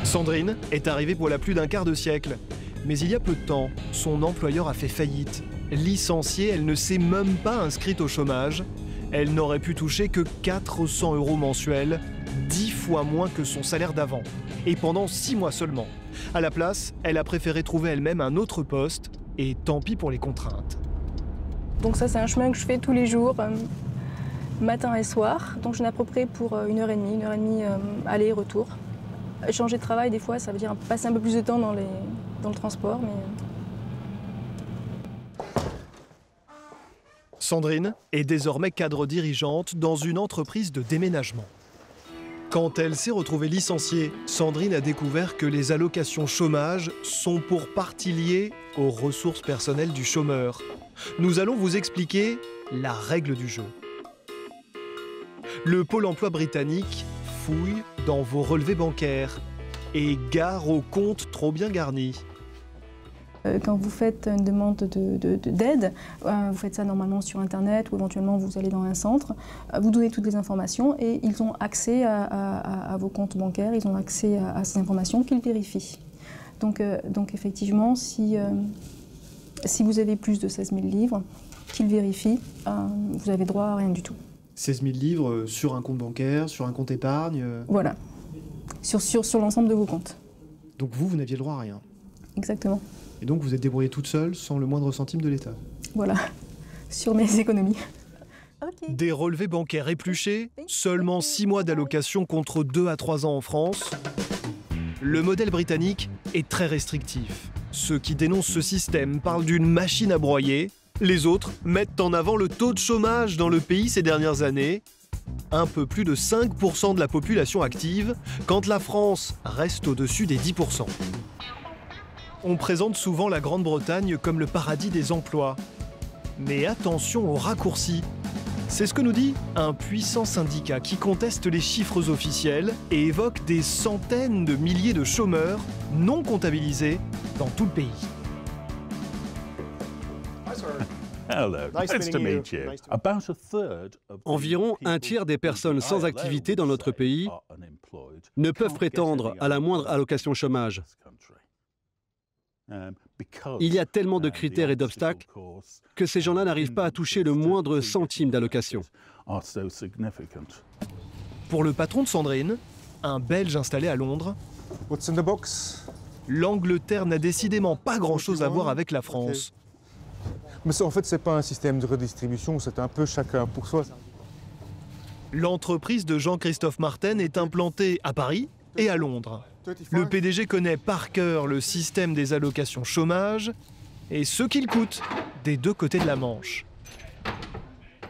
Sandrine est arrivée voilà plus d'un quart de siècle. Mais il y a peu de temps, son employeur a fait faillite. Licenciée, elle ne s'est même pas inscrite au chômage. Elle n'aurait pu toucher que 400 € mensuels, 10 fois moins que son salaire d'avant. Et pendant 6 mois seulement. À la place, elle a préféré trouver elle-même un autre poste. Et tant pis pour les contraintes. Donc ça, c'est un chemin que je fais tous les jours, matin et soir. Donc je n'ai à peu près pour 1h30 aller-retour. Changer de travail, des fois, ça veut dire passer un peu plus de temps dans le transport. Mais... Sandrine est désormais cadre dirigeante dans une entreprise de déménagement. Quand elle s'est retrouvée licenciée, Sandrine a découvert que les allocations chômage sont pour partie liées aux ressources personnelles du chômeur. Nous allons vous expliquer la règle du jeu. Le Pôle emploi britannique fouille dans vos relevés bancaires et gare aux comptes trop bien garnis. Quand vous faites une demande d'aide, vous faites ça normalement sur Internet ou éventuellement vous allez dans un centre, vous donnez toutes les informations et ils ont accès à vos comptes bancaires, ils ont accès à ces informations qu'ils vérifient. Donc effectivement, si vous avez plus de 16 000 livres qu'ils vérifient, vous avez droit à rien du tout. 16 000 livres sur un compte bancaire, sur un compte épargne. Voilà, sur l'ensemble de vos comptes. Donc vous n'aviez le droit à rien. Exactement. Et donc vous êtes débrouillée toute seule, sans le moindre centime de l'État. Voilà, sur mes économies. Okay. Des relevés bancaires épluchés, seulement 6 mois d'allocation contre 2 à 3 ans en France. Le modèle britannique est très restrictif. Ceux qui dénoncent ce système parlent d'une machine à broyer. Les autres mettent en avant le taux de chômage dans le pays ces dernières années. Un peu plus de 5% de la population active, quand la France reste au-dessus des 10%. On présente souvent la Grande-Bretagne comme le paradis des emplois. Mais attention aux raccourcis. C'est ce que nous dit un puissant syndicat qui conteste les chiffres officiels et évoque des centaines de milliers de chômeurs non comptabilisés dans tout le pays. Environ un tiers des personnes sans activité dans notre pays ne peuvent prétendre à la moindre allocation chômage. Il y a tellement de critères et d'obstacles que ces gens-là n'arrivent pas à toucher le moindre centime d'allocation. Pour le patron de Sandrine, un Belge installé à Londres, l'Angleterre n'a décidément pas grand-chose à voir avec la France. Mais ça, en fait, c'est pas un système de redistribution, c'est un peu chacun pour soi. L'entreprise de Jean-Christophe Marten est implantée à Paris et à Londres. Le PDG connaît par cœur le système des allocations chômage et ce qu'il coûte des deux côtés de la Manche.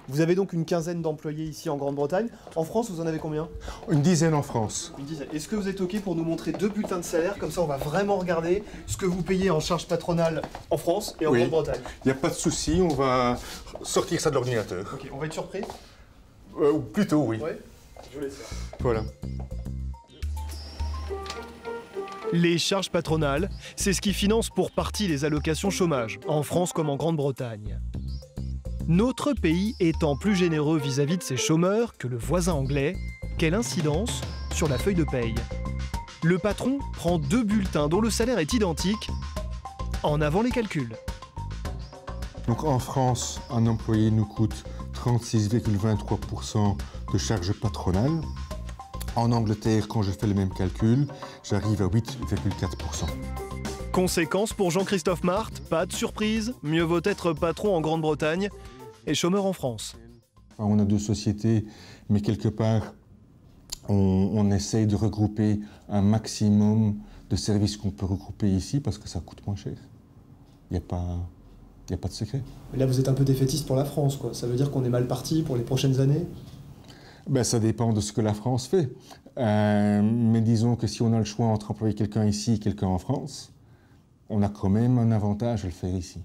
Vous avez donc une quinzaine d'employés ici en Grande-Bretagne. En France, vous en avez combien? Une dizaine en France. Une dizaine. Est-ce que vous êtes OK pour nous montrer 2 bulletins de salaire? Comme ça, on va vraiment regarder ce que vous payez en charge patronale en France et en Grande-Bretagne. Il n'y a pas de souci, on va sortir ça de l'ordinateur. OK, on va être surpris? Plutôt, oui. Ouais, je laisse ça. Voilà. Les charges patronales, c'est ce qui finance pour partie les allocations chômage, en France comme en Grande-Bretagne. Notre pays étant plus généreux vis-à-vis de ses chômeurs que le voisin anglais, quelle incidence sur la feuille de paye? Le patron prend 2 bulletins dont le salaire est identique. En avant les calculs. Donc en France, un employé nous coûte 36,23% de charges patronales. En Angleterre, quand je fais le même calcul, j'arrive à 8,4%. Conséquence pour Jean-Christophe Marthe, pas de surprise, mieux vaut être patron en Grande-Bretagne et chômeur en France. On a 2 sociétés, mais quelque part, on essaye de regrouper un maximum de services qu'on peut regrouper ici parce que ça coûte moins cher. Il n'y a pas de secret. Mais là, vous êtes un peu défaitiste pour la France, quoi. Ça veut dire qu'on est mal parti pour les prochaines années? Ben, ça dépend de ce que la France fait. Mais disons que si on a le choix entre employer quelqu'un ici et quelqu'un en France, on a quand même un avantage à le faire ici.